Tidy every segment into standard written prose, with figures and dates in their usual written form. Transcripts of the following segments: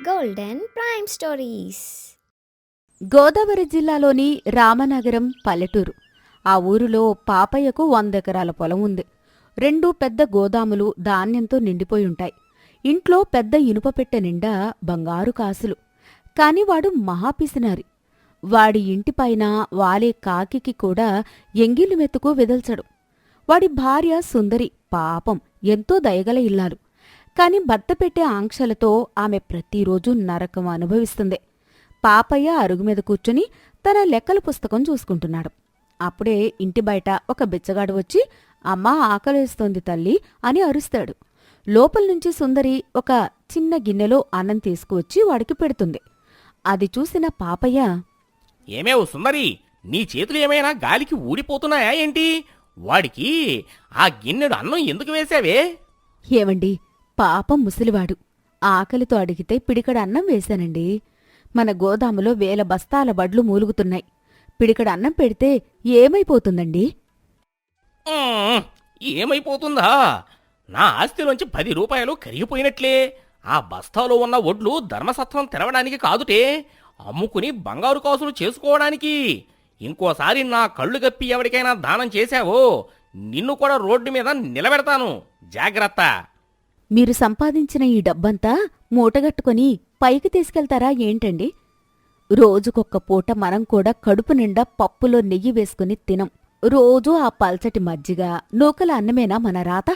Golden prime stories. Godavari జిల్లాలోని రామనగరం పల్లెటూరు. ఆ ఊరిలో పాపయ్యకు 100 ఎకరాల పొలం ఉంది. 2 పెద్ద గోదాములు ధాన్యంతో నిండిపోయుంటాయి. ఇంట్లో పెద్ద ఇనుప పెట్టె నిండా బంగారు కాసులు. కాని వాడు మహాపిసినారి. వాడి ఇంటిపైన వాలే కాకికి కూడా ఎంగిలి మెతుకు విదల్చడు. వాడి భార్య సుందరి పాపం ఎంతో దయగల ఇల్లాలు. కాని భర్త పెట్టే ఆంక్షలతో ఆమె ప్రతిరోజూ నరకం అనుభవిస్తుంది. పాపయ్య అరుగుమీద కూర్చుని తన లెక్కల పుస్తకం చూసుకుంటున్నాడు. అప్పుడే ఇంటి బయట ఒక బిచ్చగాడు వచ్చి, అమ్మా ఆకలేస్తోంది తల్లి అని అరుస్తాడు. లోపల్నుంచి సుందరి ఒక చిన్న గిన్నెలో అన్నం తీసుకువచ్చి వాడికి పెడుతుంది. అది చూసిన పాపయ్య, ఏమేవ్ సుందరి, నీ చేతులు ఏమైనా గాలికి ఊడిపోతున్నాయా ఏంటి? వాడికి ఆ గిన్నెడు అన్నం ఎందుకు వేశావే? ఏవండి, పాపం ముసలివాడు ఆకలితో అడిగితే పిడికడ అన్నం వేశానండి. మన గోదాములో 1000 బస్తాల వడ్లు మూలుగుతున్నాయి. పిడికడ అన్నం పెడితే ఏమైపోతుందండి? ఉమ్, ఏమైపోతుందా? నా ఆస్తిలోంచి 10 రూపాయలు కరిగిపోయినట్లే. ఆ బస్తాలో ఉన్న వడ్లు ధర్మసత్రం తెరవడానికి కాదుటే, అమ్ముకుని బంగారు కాసులు చేసుకోవడానికి. ఇంకోసారి నా కళ్ళు గప్పి ఎవరికైనా దానం చేశావో నిన్ను కూడా రోడ్డు మీద నిలబెడతాను, జాగ్రత్త. మీరు సంపాదించిన ఈ డబ్బంతా మూటగట్టుకొని పైకి తీసుకెళ్తారా ఏంటండి? రోజుకొక్క పూట మనం కూడా కడుపు నిండా పప్పులో నెయ్యి వేసుకుని తినం. రోజూ ఆ పల్చటి మజ్జిగ నూకల అన్నమేనా మన రాత?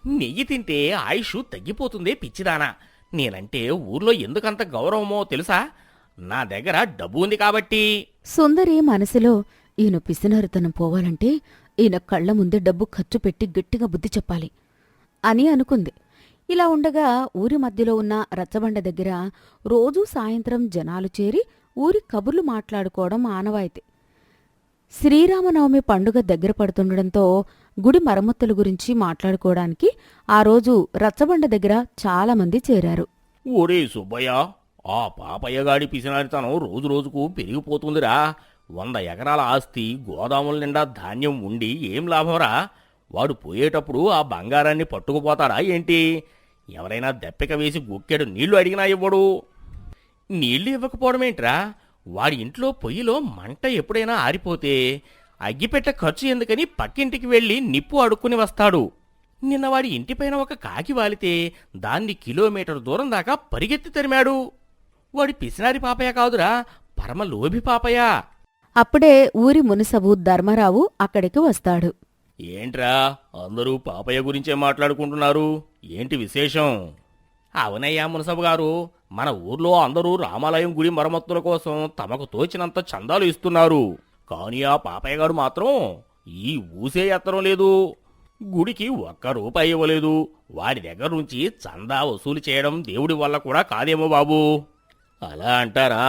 నెయ్యి తింటే ఆయుష్ తగ్గిపోతుందే పిచ్చిదానా. నేనంటే ఊర్లో ఎందుకంత గౌరవమో తెలుసా? నా దగ్గర డబ్బు ఉంది కాబట్టి. సుందరి మనసులో, ఈయన పిసినరితనం పోవాలంటే ఈయన కళ్ల ముందే డబ్బు ఖర్చు పెట్టి గట్టిగా బుద్ధి చెప్పాలి అని అనుకుంది. ఇలా ఉండగా ఊరి మధ్యలో ఉన్న రచ్చబండ దగ్గర రోజూ సాయంత్రం జనాలు చేరి ఊరి కబుర్లు మాట్లాడుకోవడం ఆనవాయితీ. శ్రీరామనవమి పండుగ దగ్గర పడుతుండడంతో గుడి మరమ్మతుల గురించి మాట్లాడుకోవడానికి ఆ రోజు రచ్చబండ దగ్గర చాలామంది చేరారు. ఒరే సుబ్బయ్య, ఆ పాపయ్యగాడి పిసినారితనం రోజురోజుకు పెరిగిపోతుందిరా. 100 ఎకరాల ఆస్తి, గోదాముల నిండా ధాన్యం ఉండి ఏం లాభంరా? వాడు పోయేటప్పుడు ఆ బంగారాన్ని పట్టుకుపోతాడా ఏంటి? ఎవరైనా దెప్పిక వేసి గుక్కెడు నీళ్లు అడిగినా ఇవ్వడు. నీళ్లు ఇవ్వకపోవడమేంట్రా? వాడి ఇంట్లో పొయ్యిలో మంట ఎప్పుడైనా ఆరిపోతే అగ్గిపెట్ట ఖర్చు ఎందుకని పక్కింటికి వెళ్లి నిప్పు అడుక్కుని వస్తాడు. నిన్న వాడి ఇంటిపైన ఒక కాకి వాలితే దాన్ని కిలోమీటర్ దూరం దాకా పరిగెత్తి తరిమాడు. వాడి పిసినారి పాపయ్య కాదురా, పరమ లోభి పాపయ్య. అప్పుడే ఊరి మునసబు ధర్మరావు అక్కడికి వస్తాడు. ఏంట్రా, అందరూ పాపయ్య గురించే మాట్లాడుకుంటున్నారు? ఏంటి విశేషం? అవునయ్యా మునసబు గారు, మన ఊర్లో అందరూ రామాలయం గుడి మరమ్మతుల కోసం తమకు తోచినంత చందాలు ఇస్తున్నారు. కానీ ఆ పాపయ్య గారు మాత్రం ఈ ఊసే ఎత్తడం లేదు. గుడికి 1 రూపాయి ఇవ్వలేదు. వాడి దగ్గర నుంచి చందా వసూలు చేయడం దేవుడి వల్ల కూడా కాదేమో బాబూ. అలా అంటారా?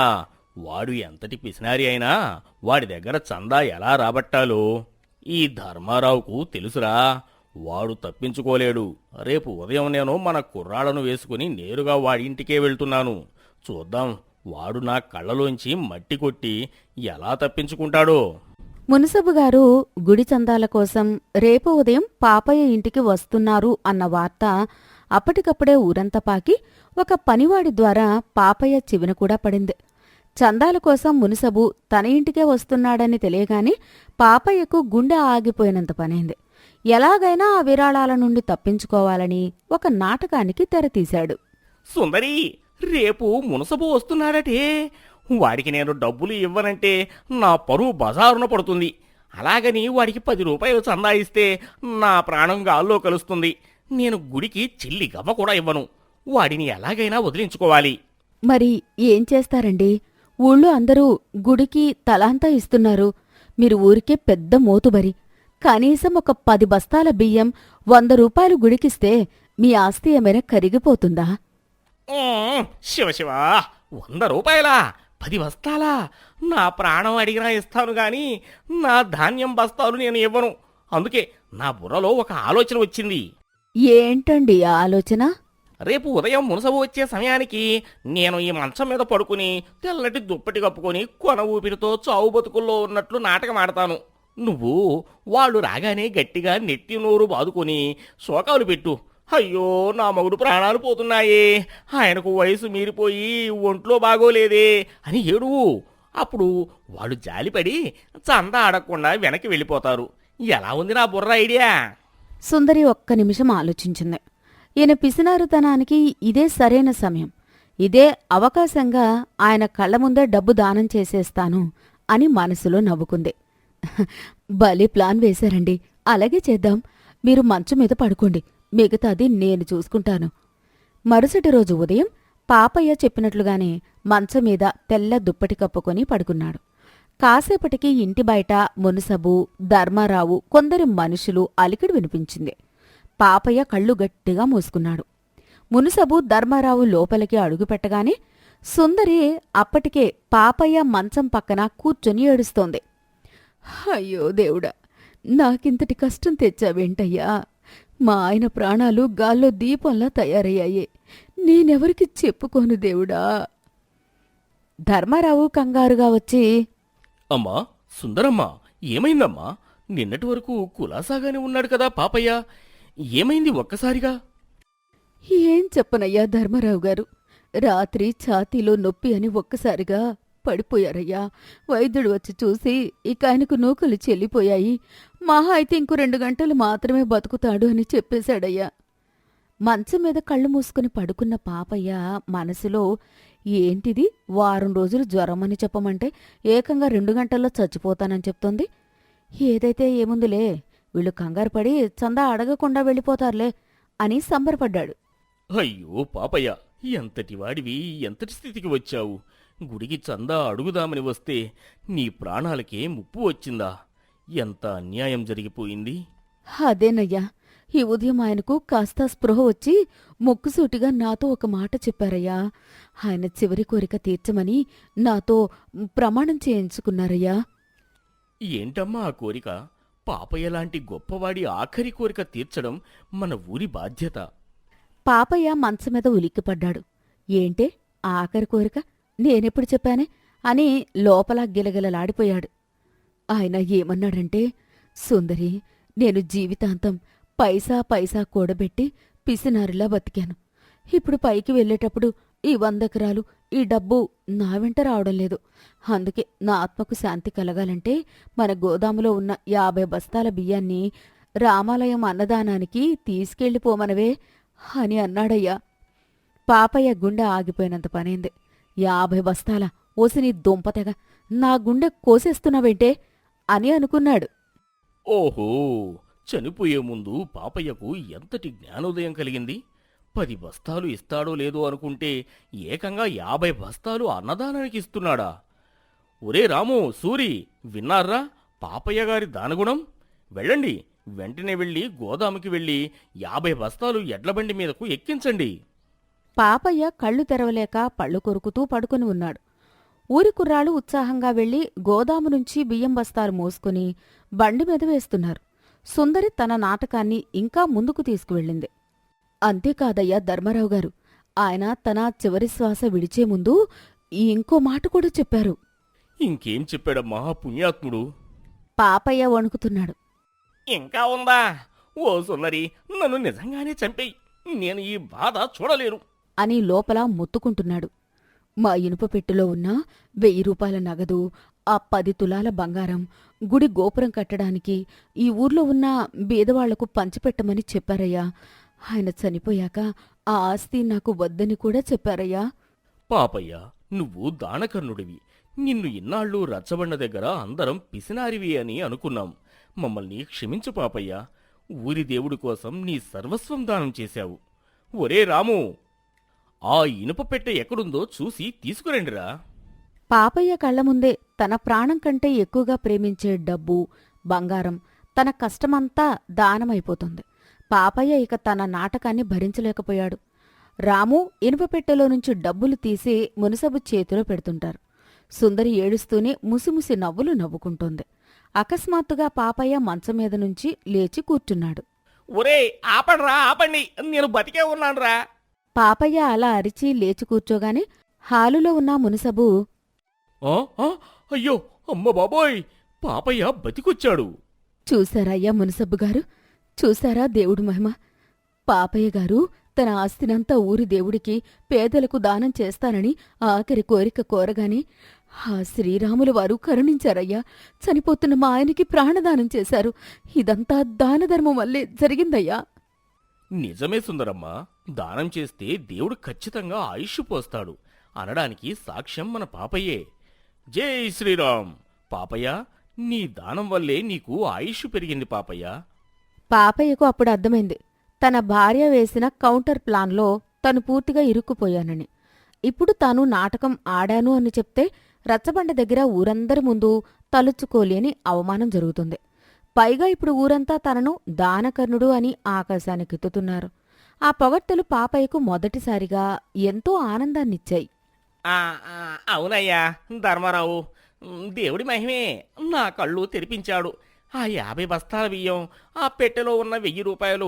వాడు ఎంతటి పిసినారి అయినా వాడి దగ్గర చందా ఎలా రాబట్టాలో ఈ ధర్మారావుకు తెలుసురా. వాడు తప్పించుకోలేడు. రేపు ఉదయం నేను మన కుర్రాళ్లను వేసుకుని నేరుగా వాడి ఇంటికే వెళ్తున్నాను. చూద్దాం వాడు నా కళ్ళలోంచి మట్టి కొట్టి ఎలా తప్పించుకుంటాడో. మునసబుగారు గుడి చందాల కోసం రేపు ఉదయం పాపయ్య ఇంటికి వస్తున్నారు అన్న వార్త అప్పటికప్పుడే ఊరంతా పాకి ఒక పనివాడి ద్వారా పాపయ్య చెవిన కూడా పడింది. చందాల కోసం మునసబు తన ఇంటికే వస్తున్నాడని తెలియగాని పాపయ్యకు గుండె ఆగిపోయినంత పనైంది. ఎలాగైనా ఆ విరాళాల నుండి తప్పించుకోవాలని ఒక నాటకానికి తెరతీశాడు. సుందరి, రేపు మునసబు వస్తున్నాడటే. వాడికి నేను డబ్బులు ఇవ్వనంటే నా పరువు బజారున పడుతుంది. అలాగని వాడికి 10 రూపాయలు చందా ఇస్తే నా ప్రాణం గాల్లో కలుస్తుంది. నేను గుడికి చిల్లి గవ్వ కూడా ఇవ్వను. వాడిని ఎలాగైనా వదిలించుకోవాలి. మరి ఏం చేస్తారండి? ఊళ్ళో అందరూ గుడికి తలాంతా ఇస్తున్నారు. మీరు ఊరికే పెద్ద మోతుబరి. కనీసం ఒక 10 బస్తాల బియ్యం 100 రూపాయలు గుడికిస్తే మీ ఆస్తి ఏమైనా కరిగిపోతుందా? శివశివ, 100 రూపాయలా? 10 బస్తాలా? నా ప్రాణం అడిగినా ఇస్తాను గాని నా ధాన్యం బస్తాలు నేను ఇవ్వను. అందుకే నా బుర్రలో ఒక ఆలోచన వచ్చింది. ఏంటండి ఆ ఆలోచన? రేపు ఉదయం మునసబు వచ్చే సమయానికి నేను ఈ మంచం మీద పడుకుని తెల్లటి దుప్పటి కప్పుకొని కొన ఊపిరితో చావు బతుకుల్లో ఉన్నట్లు నాటకం ఆడతాను. నువ్వు వాళ్ళు రాగానే గట్టిగా నెత్తి నోరు బాదుకొని శోకాలు పెట్టు. అయ్యో నా మగుడు ప్రాణాలు పోతున్నాయే, ఆయనకు వయసు మీరిపోయి ఒంట్లో బాగోలేదే అని ఏడువు. అప్పుడు వాళ్ళు జాలిపడి చందా అడగకుండా వెనక్కి వెళ్ళిపోతారు. ఎలా ఉంది నా బుర్ర ఐడియా? సుందరి ఒక్క నిమిషం ఆలోచించింది. ఈయన పిసినారుతనానికి ఇదే సరైన సమయం, ఇదే అవకాశంగా ఆయన కళ్ల ముందే డబ్బు దానం చేసేస్తాను అని మనసులో నవ్వుకుంది. భలే ప్లాన్ వేశారండి, అలాగే చేద్దాం. మీరు మంచం మీద పడుకోండి, మిగతాది నేను చూసుకుంటాను. మరుసటి రోజు ఉదయం పాపయ్య చెప్పినట్లుగానే మంచం మీద తెల్ల దుప్పటి కప్పుకొని పడుకున్నాడు. కాసేపటికి ఇంటి బయట మునసబు, ధర్మారావు, కొందరి మనుషులు అలికిడి వినిపించింది. పాపయ్య కళ్ళు గట్టిగా మూసుకున్నాడు. మునసబు, ధర్మారావు లోపలికి అడుగుపెట్టగానే సుందరి అప్పటికే పాపయ్య మంచం పక్కన కూర్చొని ఏడుస్తోంది. అయ్యో దేవుడా, నాకింతటి కష్టం తెచ్చావేంటయ్యా? మా ఆయన ప్రాణాలు గాల్లో దీపంలా తయారయ్యాయే, నేనెవరికి చెప్పుకోను దేవుడా. ధర్మారావు కంగారుగా వచ్చి, అమ్మా సుందరమ్మా, ఏమైందమ్మా? నిన్నటి వరకు కులాసాగానే ఉన్నాడు కదా పాపయ్య, ఏమైంది ఒక్కసారిగా? ఏం చెప్పనయ్యా ధర్మారావు గారు, రాత్రి ఛాతీలో నొప్పి అని ఒక్కసారిగా పడిపోయారయ్యా. వైద్యుడు వచ్చి చూసి ఇక ఆయనకు నూకలు చెల్లిపోయాయి, మహా అయితే ఇంకో 2 గంటలు మాత్రమే బతుకుతాడు అని చెప్పేశాడయ్యా. మంచం మీద కళ్ళు మూసుకుని పడుకున్న పాపయ్య మనసులో, ఏంటిది, వారం రోజులు జ్వరమని చెప్పమంటే ఏకంగా 2 గంటల్లో చచ్చిపోతానని చెప్తోంది. ఏదైతే ఏముందిలే, వీళ్ళు కంగారు పడి చందా అడగకుండా వెళ్ళిపోతారులే అని సంబరపడ్డాడు. అయ్యో పాపయ్య, ఎంతటి వాడివి, ఎంతటి స్థితికి వచ్చావు? గుడికి చందా అడుగుదామని వస్తే నీ ప్రాణాలకే ముప్పు వచ్చిందా? ఎంత అన్యాయం జరిగిపోయింది. అదేనయ్యా, ఈ ఉదయం ఆయనకు కాస్త స్పృహ వచ్చి ముక్కుసూటిగా నాతో ఒక మాట చెప్పారయ్యా. ఆయన చివరి కోరిక తీర్చమని నాతో ప్రమాణం చేయించుకున్నారయ్యా. ఏంటమ్మా ఆ కోరిక? పాపయ్యలాంటి గొప్పవాడి ఆఖరి కోరిక తీర్చడం మన ఊరి బాధ్యత. పాపయ్య మంచం మీద ఉలిక్కిపడ్డాడు. ఏంటే ఆఖరి కోరిక? నేనెప్పుడు చెప్పానే అని లోపల గిలగిలలాడిపోయాడు. ఆయన ఏమన్నాడంటే, సుందరి, నేను జీవితాంతం పైసా పైసా కూడబెట్టి పిసినారిలా బతికాను. ఇప్పుడు పైకి వెళ్ళేటప్పుడు ఈ 100 ఎకరాలు, ఈ డబ్బు నా వెంట రావడం లేదు. అందుకే నా ఆత్మకు శాంతి కలగాలంటే మన గోదాములో ఉన్న 50 బస్తాల బియ్యాన్ని రామాలయం అన్నదానానికి తీసుకెళ్ళిపోమనవే అని అన్నాడయ్యా. పాపయ్య గుండె ఆగిపోయినంత పనైంది. 50 బస్తాల ఓసిని దుంపతెగ, నా గుండె కోసేస్తున్నావేంటే అని అనుకున్నాడు. ఓహో, చనిపోయే ముందు పాపయ్యకు ఎంతటి జ్ఞానోదయం కలిగింది! 10 బస్తాలు ఇస్తాడో లేదో అనుకుంటే ఏకంగా 50 బస్తాలు అన్నదానానికి ఇస్తున్నాడా? ఒరే రాము, సూరి, విన్నారా పాపయ్య గారి దానగుణం? వెళ్ళండి, వెంటనే వెళ్ళి గోదాముకి వెళ్ళి 50 బస్తాలు ఎడ్లబండి మీదకు ఎక్కించండి. పాపయ్య కళ్ళు తెరవలేక పళ్ళు కొరుకుతూ పడుకుని ఉన్నాడు. ఊరి కుర్రాళ్ళు ఉత్సాహంగా వెళ్లి గోదాము నుంచి బియ్యం బస్తాలు మోసుకుని బండి మీద వేస్తున్నారు. సుందరి తన నాటకాన్ని ఇంకా ముందుకు తీసుకువెళ్ళింది. అంతేకాదయ్యా ధర్మారావు గారు, ఆయన తన చివరి శ్వాస విడిచే ముందు ఇంకో మాట కూడా చెప్పారు. ఇంకేం చెప్పాడమ్మా పుణ్యాత్ముడు? పాపయ్య వణుకుతున్నాడు. ఇంకా ఉందా? ఓ సుందరి, నన్ను నిజంగానే చంపేయి, నేను ఈ బాధ చూడలేను అని లోపల మొత్తుకుంటున్నాడు. మా ఇనుప పెట్టెలో ఉన్న 1000 రూపాయల నగదు, ఆ 10 తులాల బంగారం గుడి గోపురం కట్టడానికి ఈ ఊర్లో ఉన్న బీదవాళ్లకు పంచిపెట్టమని చెప్పారయ్యా. ఆయన చనిపోయాక ఆ ఆస్తి నాకు వద్దని కూడా చెప్పారయ్యా. పాపయ్య, నువ్వు దానకర్ణుడివి. నిన్ను ఇన్నాళ్ళు రచ్చబండ దగ్గర అందరం పిసినారివి అని అనుకున్నాం. మమ్మల్ని క్షమించు పాపయ్య. ఊరి దేవుడి కోసం నీ సర్వస్వం దానం చేశావు. ఒరే రాము, ఆ ఇనుప పెట్టె ఎక్కడుందో చూసి తీసుకురండిరా. పాపయ్య కళ్ల ముందే తన ప్రాణం కంటే ఎక్కువగా ప్రేమించే డబ్బు, బంగారం, తన కష్టమంతా దానమైపోతుంది. పాపయ్య ఇక తన నాటకాన్ని భరించలేకపోయాడు. రాము ఇనుప పెట్టెలో నుంచి డబ్బులు తీసి మునసబు చేతిలో పెడుతుంటారు. సుందరి ఏడుస్తూనే ముసిముసి నవ్వులు నవ్వుకుంటోంది. అకస్మాత్తుగా పాపయ్య మంచం మీద నుంచి లేచి కూర్చున్నాడు. ఒరే ఆపండ్రా, ఆపండి, నేను బతికే ఉన్నాన్రా. పాపయ్య అలా అరిచి లేచి కూర్చోగానే హాలులో ఉన్న మునసబు, అయ్యో అమ్మ బాబోయ్, పాపయ్య బతికొచ్చాడు. చూశారయ్యా మునసబ్బుగారు, చూశారా దేవుడు మహిమ? పాపయ్య గారు తన ఆస్తినంతా ఊరి దేవుడికి పేదలకు దానం చేస్తానని ఆఖరి కోరిక కోరగానే ఆ శ్రీరాముల వారు కరుణించారయ్యా. చనిపోతున్న మా ఆయనకి ప్రాణదానం చేశారు. ఇదంతా దానధర్మం వల్లే జరిగిందయ్యా. నిజమే సుందరమ్మ, దానం చేస్తే దేవుడు ఖచ్చితంగా ఆయుష్ పోస్తాడు అనడానికి సాక్ష్యం మన పాపయ్యే. జై శ్రీరామ్. పాపయ్య, నీ దానం వల్లే నీకు ఆయుష్ పెరిగింది పాపయ్య. పాపయ్యకు అప్పుడు అర్థమైంది, తన భార్య వేసిన కౌంటర్ ప్లాన్లో తను పూర్తిగా ఇరుక్కుపోయానని. ఇప్పుడు తాను నాటకం ఆడాను అని చెప్తే రచ్చబండ దగ్గర ఊరందరి ముందు తలుచుకోలేని అవమానం జరుగుతుంది. పైగా ఇప్పుడు ఊరంతా తనను దానకర్ణుడు అని ఆకాశానికెత్తుతున్నారు. ఆ పొగడ్తలు పాపయ్యకు మొదటిసారిగా ఎంతో ఆనందాన్నిచ్చాయి. అవునయ్యా ధర్మారావు, దేవుడి మహిమే నా కళ్ళు తెరిపించాడు. ఆ 50 బస్తాల బియ్యం, ఆ పెట్టెలో ఉన్న 1000 రూపాయలు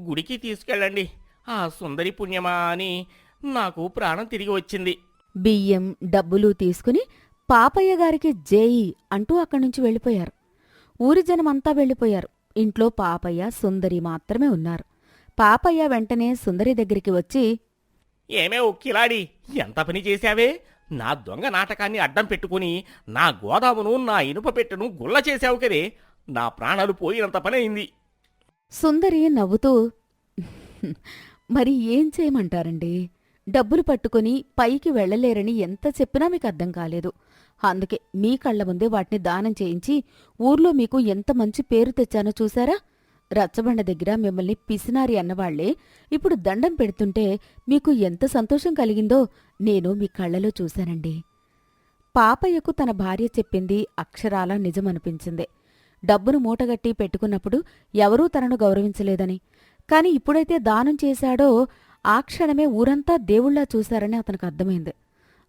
గుడికి తీసుకెళ్ళండి. ఆ సుందరి పుణ్యమా అని నాకు ప్రాణం తిరిగి వచ్చింది. బియ్యం డబ్బులు తీసుకుని పాపయ్య గారికి జేయి అంటూ అక్కడ్నుంచి వెళ్ళిపోయారు. ఊరి జనమంతా వెళ్ళిపోయారు. ఇంట్లో పాపయ్య, సుందరి మాత్రమే ఉన్నారు. పాపయ్య వెంటనే సుందరి దగ్గరికి వచ్చి, ఏమే కిలాడి, ఎంత పని చేశావే? నా దొంగ నాటకాన్ని అడ్డం పెట్టుకుని నా గోదామును, నా ఇనుప పెట్టెను గుల్ల చేశావు కదే. నా ప్రాణాలు పోయినంత పని అయింది. సుందరి నవ్వుతూ, మరి ఏం చేయమంటారండి? డబ్బులు పట్టుకుని పైకి వెళ్లలేరని ఎంత చెప్పినా మీకు అర్థం కాలేదు. అందుకే మీ కళ్ల ముందే వాటిని దానం చేయించి ఊర్లో మీకు ఎంత మంచి పేరు తెచ్చానో చూశారా? రచ్చబండ దగ్గర మిమ్మల్ని పిసినారి అన్నవాళ్లే ఇప్పుడు దండం పెడుతుంటే మీకు ఎంత సంతోషం కలిగిందో నేను మీ కళ్లలో చూశానండి. పాపయ్యకు తన భార్య చెప్పింది అక్షరాలా నిజమనిపించింది. డబ్బును మూటగట్టి పెట్టుకున్నప్పుడు ఎవరూ తనను గౌరవించలేదని, కాని ఇప్పుడైతే దానం చేశాడో ఆ క్షణమే ఊరంతా దేవుళ్లా చూశారని అతనికి అర్థమైంది.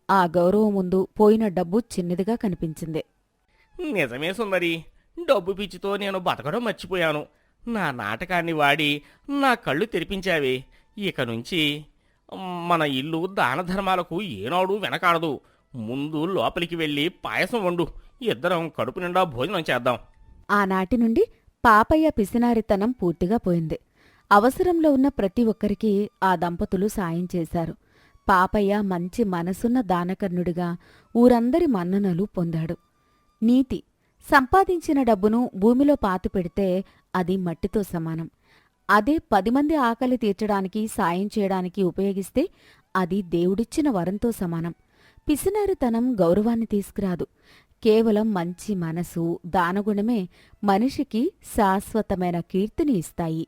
ఆ గౌరవం ముందు పోయిన డబ్బు చిన్నదిగా కనిపించింది. నిజమే సుందరి, డబ్బు పిచ్చితో నేను బతకడం మర్చిపోయాను. నా నాటకాన్ని వాడి నా కళ్ళు తెరిపించావే. ఇక నుంచి మన ఇల్లు దానధర్మాలకు ఏనాడు వెనకాడదు. ముందు లోపలికి వెళ్ళి పాయసం వండు, ఇద్దరం కడుపు నిండా భోజనం చేద్దాం. ఆనాటి నుండి పాపయ్య పిసినారితనం పూర్తిగా పోయింది. అవసరంలో ఉన్న ప్రతి ఒక్కరికి ఆ దంపతులు సాయం చేశారు. పాపయ్య మంచి మనసున్న దానకర్ణుడిగా ఊరందరి మన్ననలు పొందాడు. నీతి: సంపాదించిన డబ్బును భూమిలో పాతిపెడితే అది మట్టితో సమానం. అదే 10 మంది ఆకలి తీర్చడానికి, సాయం చేయడానికి ఉపయోగిస్తే అది దేవుడిచ్చిన వరంతో సమానం. పిసినారితనం గౌరవాన్ని తీసుకురాదు. కేవలం మంచి మనసు, దానగుణమే మనిషికి శాశ్వతమైన కీర్తిని ఇస్తాయి.